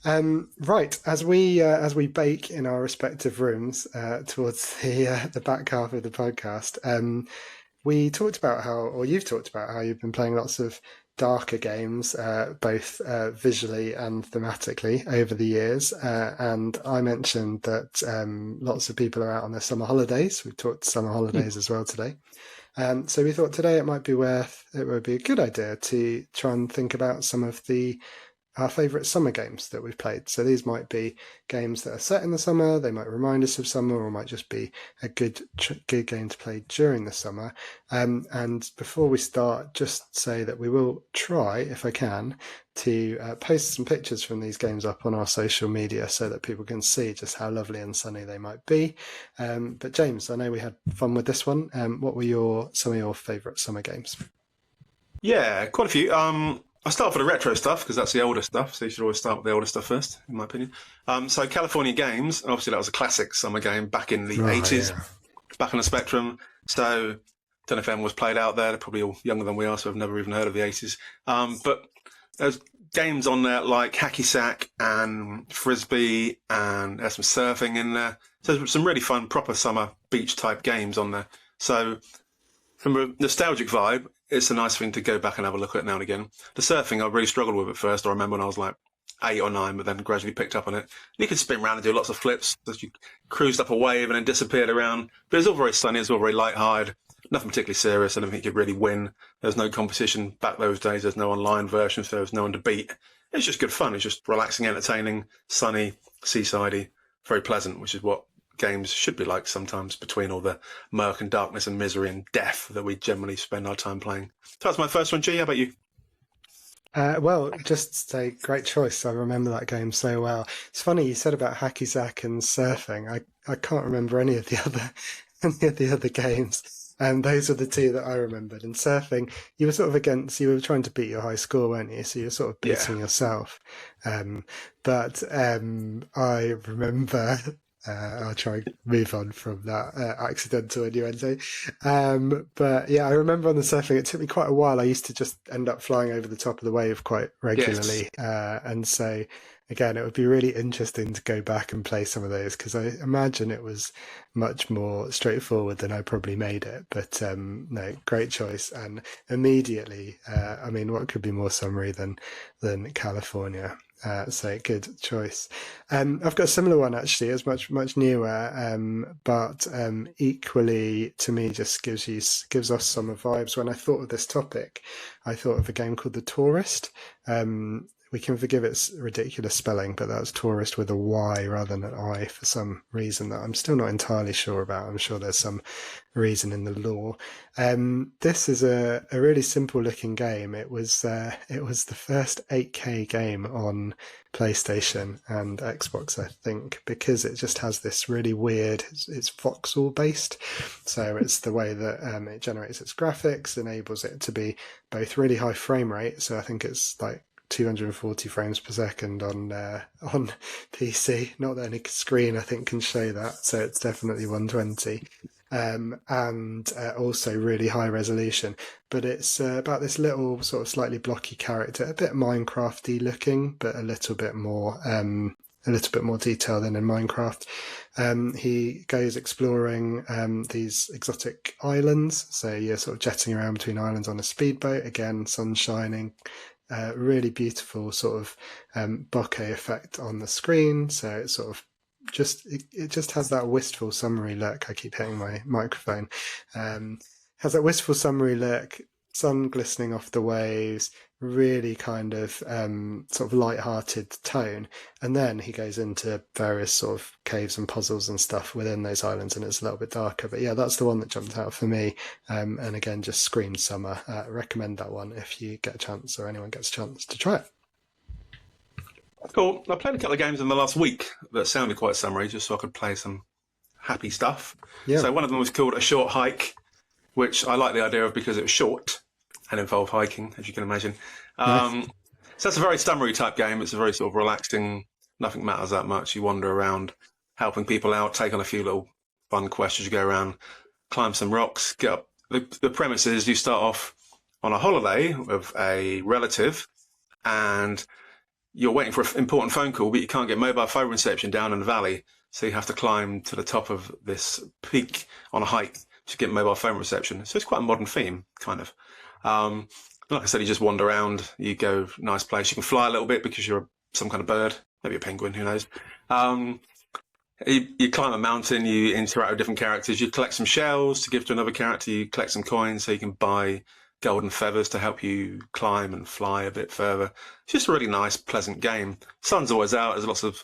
Right, as we bake in our respective rooms towards the back half of the podcast, we talked about how, or you've talked about how you've been playing lots of darker games, both visually and thematically over the years. And I mentioned that lots of people are out on their summer holidays. We've talked summer holidays as well today. So we thought today it would be a good idea to try and think about some of our favourite summer games that we've played. So these might be games that are set in the summer, they might remind us of summer, or might just be a good game to play during the summer. And before we start, just say that we will try, if I can, to post some pictures from these games up on our social media so that people can see just how lovely and sunny they might be. But James, I know we had fun with this one. What were some of your favourite summer games? Yeah, quite a few. I start with the retro stuff because that's the older stuff, so you should always start with the older stuff first, in my opinion. So California Games, obviously that was a classic summer game back in the 80s, Yeah. back on the Spectrum. So don't know if anyone was played out there. They're probably all younger than we are, so I've never even heard of the 80s. But there's games on there like hacky sack and frisbee, and there's some surfing in there. So there's some really fun, proper summer beach type games on there. So from a nostalgic vibe, it's a nice thing to go back and have a look at now and again. The surfing I really struggled with at first. I remember when I was like 8 or 9, but then gradually picked up on it. You could spin around and do lots of flips as you cruised up a wave and then disappeared around. But it was all very sunny, it was all very light-hearted. Nothing particularly serious. I don't think you could really win. There was no competition back those days. There's no online version, so there was no one to beat. It's just good fun. It's just relaxing, entertaining, sunny, seasidey, very pleasant, which is what games should be like sometimes between all the murk and darkness and misery and death that we generally spend our time playing. So that's my first one. G, how about you? Well, just to say, great choice. I remember that game so well. It's funny you said about hacky sack and surfing. I can't remember any of the other any of the other games. And those are the two that I remembered. And surfing, you were trying to beat your high score, weren't you? So you were sort of Yeah. beating yourself. But I remember. I'll try and move on from that accidental innuendo. But yeah, I remember on the surfing, it took me quite a while. I used to just end up flying over the top of the wave quite Yes. regularly. And so, again, it would be really interesting to go back and play some of those because I imagine it was much more straightforward than I probably made it. But no, great choice. And immediately, I mean, what could be more summary than California? So good choice. I've got a similar one actually. It's much newer, but equally to me just gives us summer vibes. When I thought of this topic, I thought of a game called The Tourist. We can forgive its ridiculous spelling, but that was tourist with a Y rather than an I for some reason that I'm still not entirely sure about. I'm sure there's some reason in the law. This is a really simple looking game. It was the first 8K game on PlayStation and Xbox, I think, because it just has this really weird, it's voxel based. So it's the way that it generates its graphics, enables it to be both really high frame rate. So I think it's like 240 frames per second on PC. Not that any screen I think can show that, so it's definitely 120. And also really high resolution. But it's about this little sort of slightly blocky character, a bit Minecrafty looking, but a little bit more detail than in Minecraft. He goes exploring these exotic islands. So you're sort of jetting around between islands on a speedboat. Again, sun shining. Really beautiful sort of bokeh effect on the screen. So it's sort of it just has that wistful summery look. I keep hitting my microphone. Has that wistful summery look, sun glistening off the waves, really kind of sort of light-hearted tone. And then he goes into various sort of caves and puzzles and stuff within those islands, and it's a little bit darker. But yeah, that's the one that jumped out for me. And again, just screams summer. Recommend that one if you get a chance or anyone gets a chance to try it. Cool. I played a couple of games in the last week that sounded quite summery, just so I could play some happy stuff. Yeah. So one of them was called A Short Hike, which I like the idea of because it was short and involved hiking, as you can imagine. Nice. So that's a very summery type game. It's a very sort of relaxing, nothing matters that much. You wander around, helping people out, take on a few little fun quests as you go around, climb some rocks, get up. The premise is you start off on a holiday with a relative, and you're waiting for an important phone call, but you can't get mobile phone reception down in the valley. So you have to climb to the top of this peak on a hike to get mobile phone reception. So it's quite a modern theme, kind of. Like I said, you just wander around, you go nice place. You can fly a little bit because you're some kind of bird, maybe a penguin, who knows. You climb a mountain, you interact with different characters, you collect some shells to give to another character, you collect some coins so you can buy golden feathers to help you climb and fly a bit further. It's just a really nice, pleasant game. Sun's always out, there's lots of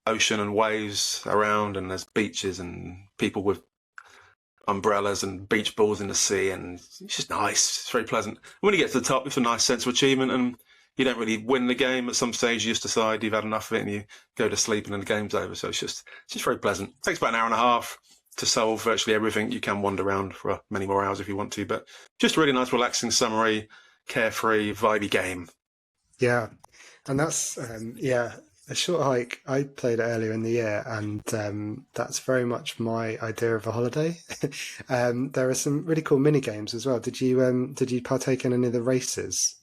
ocean and waves around, and there's beaches and people with umbrellas and beach balls in the sea, and it's just nice. It's very pleasant. When you get to the top, it's a nice sense of achievement, and you don't really win the game. At some stage, you just decide you've had enough of it and you go to sleep, and then the game's over. So it's just very pleasant. It takes about an hour and a half to solve virtually everything. You can wander around for many more hours if you want to, but just a really nice, relaxing, summery, carefree, vibey game. Yeah, and that's a short hike. I played it earlier in the year, and that's very much my idea of a holiday. There are some really cool mini games as well. Did you partake in any of the races?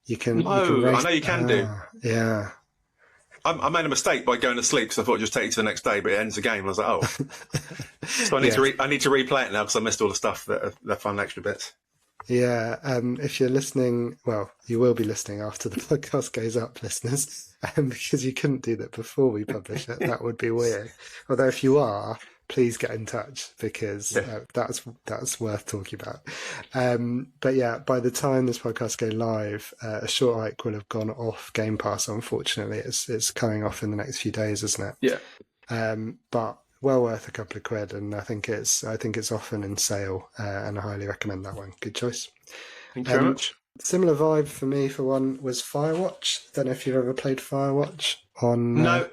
You can race. I know you can do. Yeah. I made a mistake by going to sleep because I thought it'd just take you to the next day, but it ends the game. I was like, oh. So I need to replay it now because I missed all the stuff that fun extra bits. Yeah, if you're listening, well, you will be listening after the podcast goes up, listeners, because you couldn't do that before we publish it. That would be weird. Although if you are, please get in touch because that's worth talking about. But yeah, by the time this podcast goes live, a short hike will have gone off Game Pass. Unfortunately, it's coming off in the next few days, isn't it? Yeah. But well worth a couple of quid, and I think it's often in sale, and I highly recommend that one. Good choice. Thank you very much. Similar vibe for me for one was Firewatch. Don't know if you've ever played Firewatch on. No.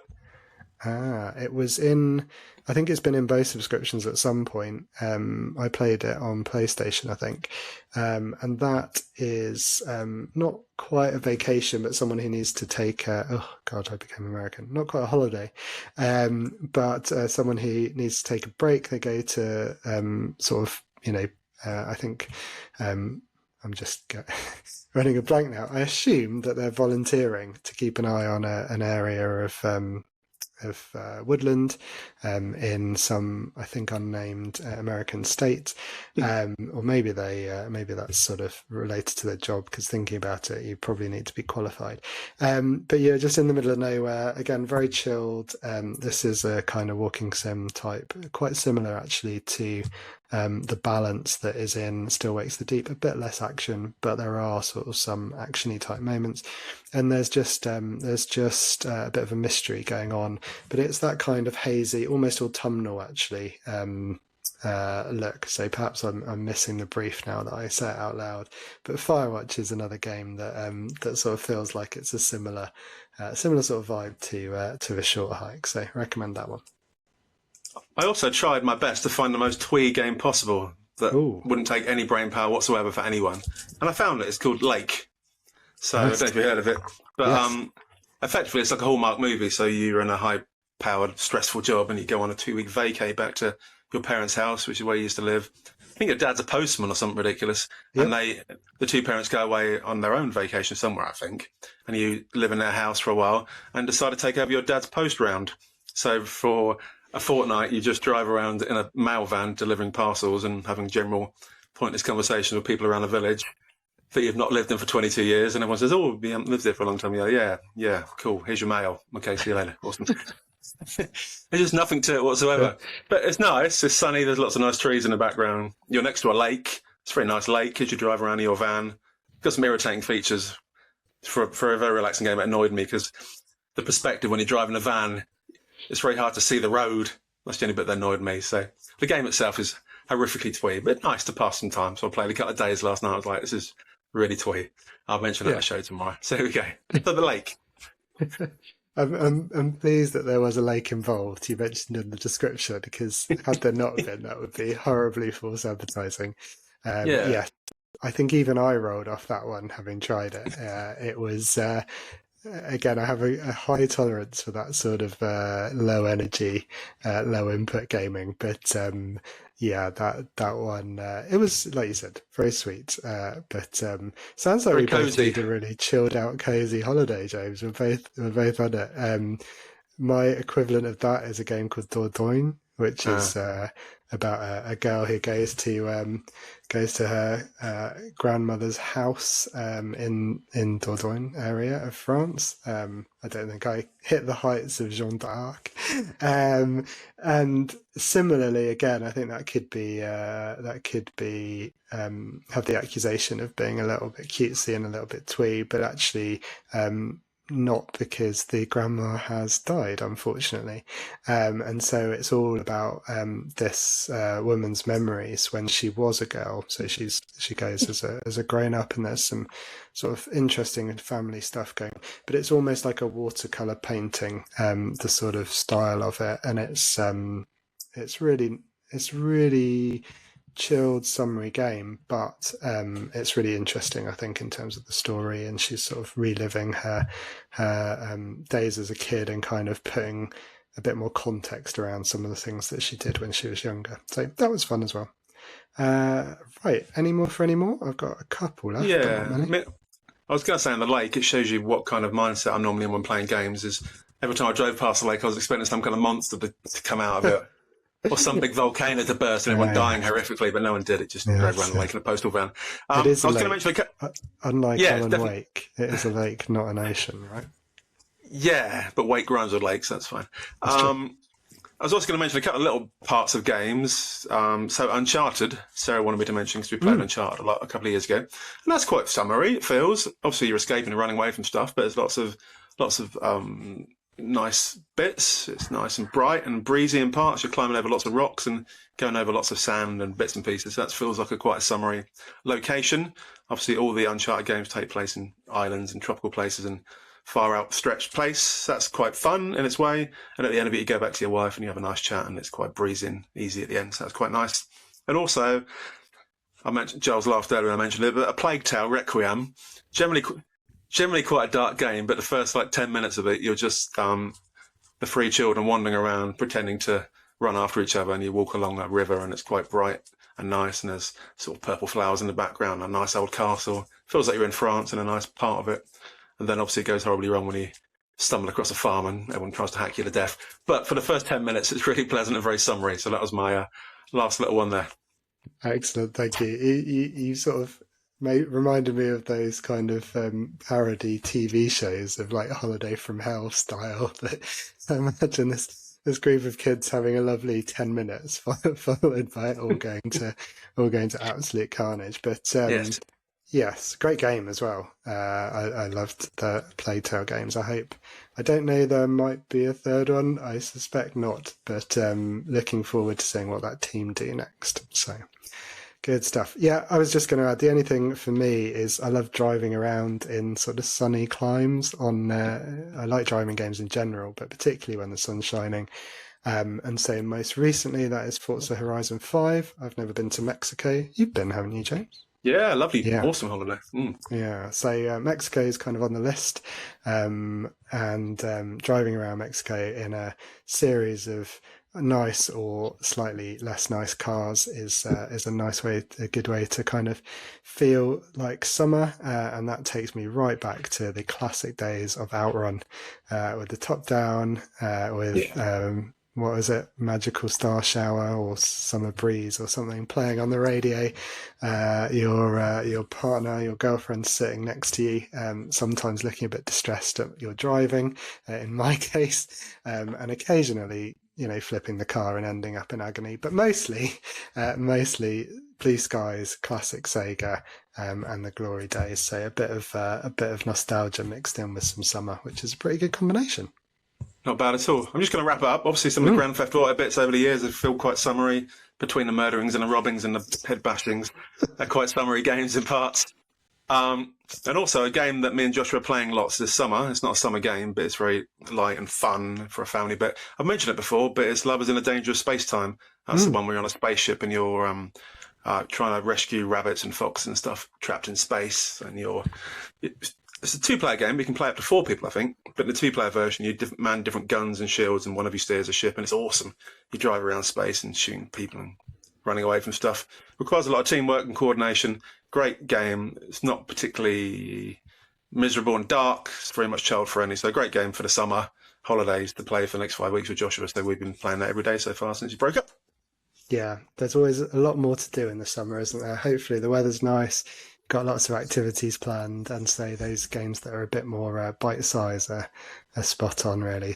It was in. I think it's been in both subscriptions at some point. I played it on PlayStation, I think, and that is not quite a vacation, but someone who needs to take. Oh God, I became American. Not quite a holiday, but someone who needs to take a break. They go to sort of, I think. I'm just running a blank now. I assume that they're volunteering to keep an eye on an area of woodland in some, I think, unnamed American state, or maybe that's sort of related to their job, because thinking about it, you probably need to be qualified. But yeah, just in the middle of nowhere, again, very chilled. This is a kind of walking sim type, quite similar actually to the balance that is in Still Wakes the Deep. A bit less action, but there are sort of some actiony type moments, and there's just a bit of a mystery going on, but it's that kind of hazy, almost autumnal actually look. So perhaps I'm missing the brief now that I say it out loud. But Firewatch is another game that sort of feels like it's a similar sort of vibe to a short hike. So recommend that one. I also tried my best to find the most twee game possible that wouldn't take any brain power whatsoever for anyone, and I found it. It's called Lake. So I don't know if you heard of it, but yes. Effectively it's like a Hallmark movie. So you're in a high-powered, stressful job, and you go on a 2-week vacay back to your parents' house, which is where you used to live. I think your dad's a postman or something ridiculous, and the two parents go away on their own vacation somewhere, I think, and you live in their house for a while and decide to take over your dad's post round. So for a fortnight, you just drive around in a mail van delivering parcels and having general pointless conversations with people around the village that you've not lived in for 22 years. And everyone says, oh, we haven't lived there for a long time. You go, yeah, cool. Here's your mail. Okay, see you later. Awesome. There's just nothing to it whatsoever. But it's nice. It's sunny. There's lots of nice trees in the background. You're next to a lake. It's a very nice lake as you drive around in your van. Got some irritating features. For a very relaxing game, it annoyed me because the perspective when you're driving a van, it's very hard to see the road. That's the only bit that annoyed me. So the game itself is horrifically twee, but nice to pass some time. So I played a couple of days last night. I was like, this is really twee. I'll mention it on the show tomorrow. So here we go. So the lake. I'm pleased that there was a lake involved. You mentioned in the description, because had there not been, that would be horribly false advertising. Yeah, I think even I rolled off that one, having tried it. It was again, I have a high tolerance for that sort of low energy, low input gaming. But yeah, that one, it was like you said, very sweet. But sounds like Very we both cozy. need a really chilled out, cozy holiday, James. We're both on it. My equivalent of that is a game called Dordogne, which Uh, is about a girl who goes to her grandmother's house in Dordogne area of France. I don't think I hit the heights of Jeanne d'Arc. And similarly, again, I think that could be have the accusation of being a little bit cutesy and a little bit twee, but actually not, because the grandma has died, unfortunately. And so it's all about this woman's memories when she was a girl. So she goes as a grown up, and there's some sort of interesting and family stuff going. But it's almost like a watercolor painting, the sort of style of it, and it's really it's really chilled summary game, but it's really interesting, I think, in terms of the story. And she's sort of reliving her days as a kid and kind of putting a bit more context around some of the things that she did when she was younger. So that was fun as well. Right, any more for any more? I've got a couple left, but not yeah. many. I was going to say on the lake, it shows you what kind of mindset I'm normally in when playing games. Is every time I drove past the lake, I was expecting some kind of monster to come out of it, or some big volcano to burst and everyone dying Yeah, horrifically, but no one did. It just yeah, drove around the lake in a postal van. it is I a was going to mention, lake. Unlike yeah, Alan definitely, Wake, it is a lake, not an ocean, right? yeah, but Wake rhymes with lakes, that's fine. That's true. I was also going to mention a couple of little parts of games. So Uncharted, Sarah wanted me to mention because we played Mm. Uncharted a couple of years ago, and that's quite summery. It feels obviously you're escaping and running away from stuff, but there's lots of nice bits. It's nice and bright and breezy in parts. You're climbing over lots of rocks and going over lots of sand and bits and pieces. That feels like quite a summery location. Obviously, all the Uncharted games take place in islands and tropical places and far outstretched place. That's quite fun in its way. And at the end of it, you go back to your wife and you have a nice chat, and it's quite breezy and easy at the end. So that's quite nice. And also, I mentioned Giles laughed earlier when I mentioned it, but A Plague Tale Requiem, generally generally quite a dark game, but the first like 10 minutes of it, you're just the three children wandering around pretending to run after each other, and you walk along a river, and it's quite bright and nice, and there's sort of purple flowers in the background, a nice old castle. Feels like you're in France in a nice part of it. And then obviously it goes horribly wrong when you stumble across a farm and everyone tries to hack you to death. But for the first 10 minutes, it's really pleasant and very summery. So that was my last little one there. Excellent, thank you. You sort of reminded me of those kind of parody TV shows of like Holiday from Hell style. That I imagine this group of kids having a lovely 10 minutes, followed by it all going to absolute carnage. But Yes. yes, great game as well. I loved the Playtale games. I don't know, there might be a third one. I suspect not, but looking forward to seeing what that team do next. So good stuff. Yeah, I was just going to add, the only thing for me is I love driving around in sort of sunny climes on, I like driving games in general, but particularly when the sun's shining. And so most recently that is Forza Horizon 5. I've never been to Mexico. You've been, haven't you, James? Yeah, lovely, Yeah. awesome holiday. Yeah, so Mexico is kind of on the list, and driving around Mexico in a series of nice or slightly less nice cars is a nice way, a good way to kind of feel like summer, and that takes me right back to the classic days of Outrun, with the top down, with Yeah. what was it, Magical Star Shower or Summer Breeze or something playing on the radio, your partner, your girlfriend sitting next to you, sometimes looking a bit distressed at your driving, in my case, and occasionally, flipping the car and ending up in agony, but mostly blue skies, classic Sega, and the glory days. So a bit of nostalgia mixed in with some summer, which is a pretty good combination. Not bad at all. I'm just going to wrap it up. Obviously, some of the Grand Theft Auto bits over the years have feel quite summery, between the murderings and the robbings and the head bashings. They're quite summery games in parts. And also a game that me and Joshua are playing lots this summer. It's not a summer game, but it's very light and fun for a family bit. I've mentioned it before, but it's Lovers in a Dangerous Space Time. That's the one where you're on a spaceship and you're trying to rescue rabbits and foxes and stuff trapped in space, and you're it's a two-player game. You can play up to 4 people, I think. But in the two-player version, you man different guns and shields, and one of you steers a ship, and it's awesome. You drive around space and shooting people and running away from stuff. Requires a lot of teamwork and coordination. Great game. It's not particularly miserable and dark. It's very much child-friendly. So great game for the summer holidays to play for the next 5 weeks with Joshua. So we've been playing that every day so far since you broke up. Yeah, there's always a lot more to do in the summer, isn't there? Hopefully the weather's nice, got lots of activities planned, and say those games that are a bit more bite size are spot on, really.